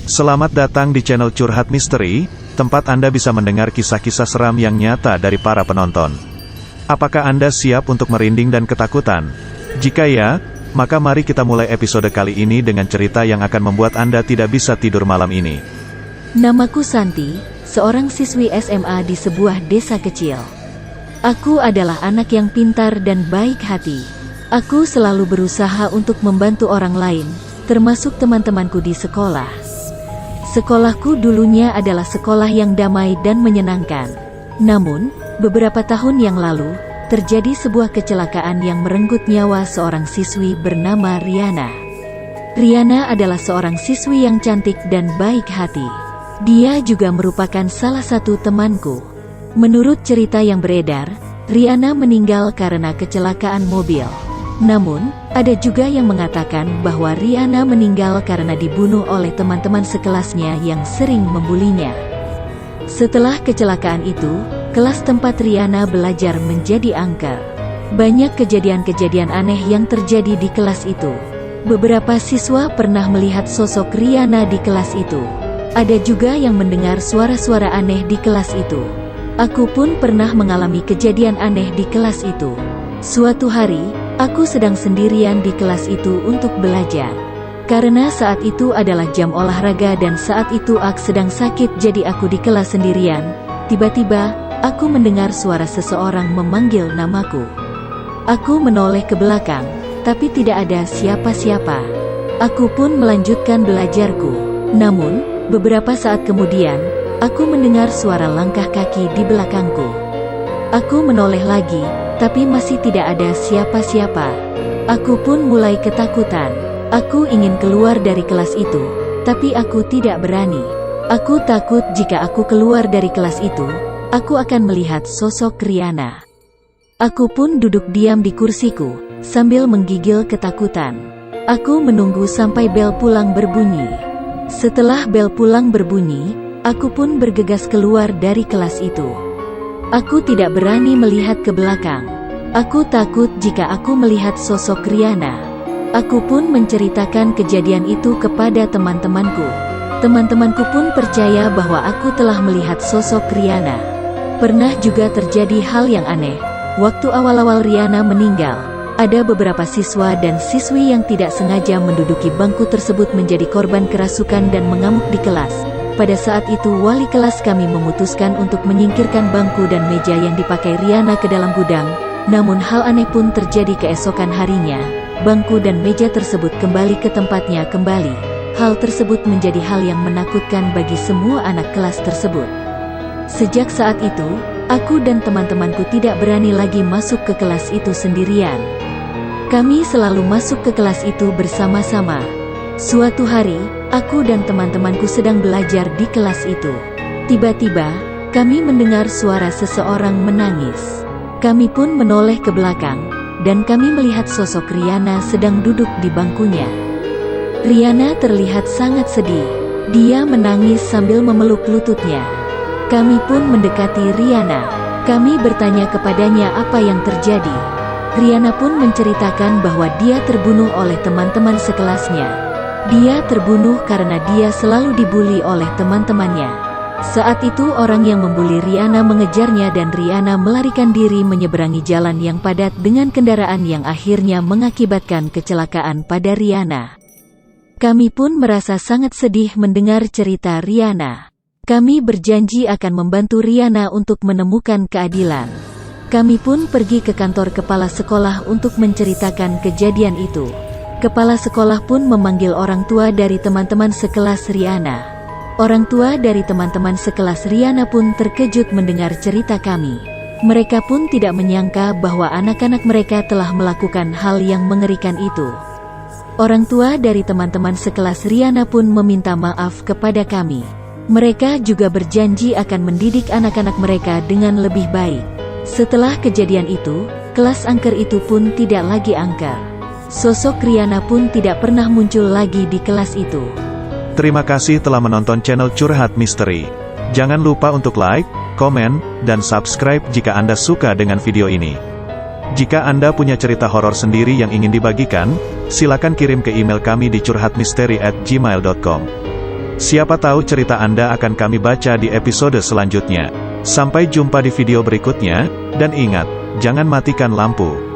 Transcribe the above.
Selamat datang di channel Curhat Misteri, tempat Anda bisa mendengar kisah-kisah seram yang nyata dari para penonton. Apakah Anda siap untuk merinding dan ketakutan? Jika ya, maka mari kita mulai episode kali ini dengan cerita yang akan membuat Anda tidak bisa tidur malam ini. Namaku Santi, seorang siswi SMA di sebuah desa kecil. Aku adalah anak yang pintar dan baik hati. Aku selalu berusaha untuk membantu orang lain, termasuk teman-temanku di sekolah. Sekolahku dulunya adalah sekolah yang damai dan menyenangkan. Namun, beberapa tahun yang lalu, terjadi sebuah kecelakaan yang merenggut nyawa seorang siswi bernama Riana. Riana adalah seorang siswi yang cantik dan baik hati. Dia juga merupakan salah satu temanku. Menurut cerita yang beredar, Riana meninggal karena kecelakaan mobil. Namun, ada juga yang mengatakan bahwa Riana meninggal karena dibunuh oleh teman-teman sekelasnya yang sering membulinya. Setelah kecelakaan itu, kelas tempat Riana belajar menjadi angker. Banyak kejadian-kejadian aneh yang terjadi di kelas itu. Beberapa siswa pernah melihat sosok Riana di kelas itu. Ada juga yang mendengar suara-suara aneh di kelas itu. Aku pun pernah mengalami kejadian aneh di kelas itu. Suatu hari, aku sedang sendirian di kelas itu untuk belajar. Karena saat itu adalah jam olahraga dan saat itu aku sedang sakit, jadi aku di kelas sendirian. Tiba-tiba, aku mendengar suara seseorang memanggil namaku. Aku menoleh ke belakang, tapi tidak ada siapa-siapa. Aku pun melanjutkan belajarku. Namun, beberapa saat kemudian, aku mendengar suara langkah kaki di belakangku. Aku menoleh lagi, tapi masih tidak ada siapa-siapa. Aku pun mulai ketakutan. Aku ingin keluar dari kelas itu, tapi aku tidak berani. Aku takut jika aku keluar dari kelas itu, aku akan melihat sosok Riana. Aku pun duduk diam di kursiku, sambil menggigil ketakutan. Aku menunggu sampai bel pulang berbunyi. Setelah bel pulang berbunyi, aku pun bergegas keluar dari kelas itu. Aku tidak berani melihat ke belakang. Aku takut jika aku melihat sosok Riana. Aku pun menceritakan kejadian itu kepada teman-temanku. Teman-temanku pun percaya bahwa aku telah melihat sosok Riana. Pernah juga terjadi hal yang aneh. Waktu awal-awal Riana meninggal, ada beberapa siswa dan siswi yang tidak sengaja menduduki bangku tersebut menjadi korban kerasukan dan mengamuk di kelas. Pada saat itu wali kelas kami memutuskan untuk menyingkirkan bangku dan meja yang dipakai Riana ke dalam gudang. Namun hal aneh pun terjadi keesokan harinya. Bangku dan meja tersebut kembali ke tempatnya kembali. Hal tersebut menjadi hal yang menakutkan bagi semua anak kelas tersebut. Sejak saat itu, aku dan teman-temanku tidak berani lagi masuk ke kelas itu sendirian. Kami selalu masuk ke kelas itu bersama-sama. Suatu hari, aku dan teman-temanku sedang belajar di kelas itu. Tiba-tiba, kami mendengar suara seseorang menangis. Kami pun menoleh ke belakang, dan kami melihat sosok Riana sedang duduk di bangkunya. Riana terlihat sangat sedih. Dia menangis sambil memeluk lututnya. Kami pun mendekati Riana. Kami bertanya kepadanya apa yang terjadi. Riana pun menceritakan bahwa dia terbunuh oleh teman-teman sekelasnya. Dia terbunuh karena dia selalu dibully oleh teman-temannya. Saat itu orang yang membuli Riana mengejarnya dan Riana melarikan diri menyeberangi jalan yang padat dengan kendaraan yang akhirnya mengakibatkan kecelakaan pada Riana. Kami pun merasa sangat sedih mendengar cerita Riana. Kami berjanji akan membantu Riana untuk menemukan keadilan. Kami pun pergi ke kantor kepala sekolah untuk menceritakan kejadian itu. Kepala sekolah pun memanggil orang tua dari teman-teman sekelas Riana. Orang tua dari teman-teman sekelas Riana pun terkejut mendengar cerita kami. Mereka pun tidak menyangka bahwa anak-anak mereka telah melakukan hal yang mengerikan itu. Orang tua dari teman-teman sekelas Riana pun meminta maaf kepada kami. Mereka juga berjanji akan mendidik anak-anak mereka dengan lebih baik. Setelah kejadian itu, kelas angker itu pun tidak lagi angker. Sosok Riana pun tidak pernah muncul lagi di kelas itu. Terima kasih telah menonton channel Curhat Misteri. Jangan lupa untuk like, komen, dan subscribe jika Anda suka dengan video ini. Jika Anda punya cerita horor sendiri yang ingin dibagikan, silakan kirim ke email kami di curhatmisteri@gmail.com. Siapa tahu cerita Anda akan kami baca di episode selanjutnya. Sampai jumpa di video berikutnya, dan ingat, jangan matikan lampu.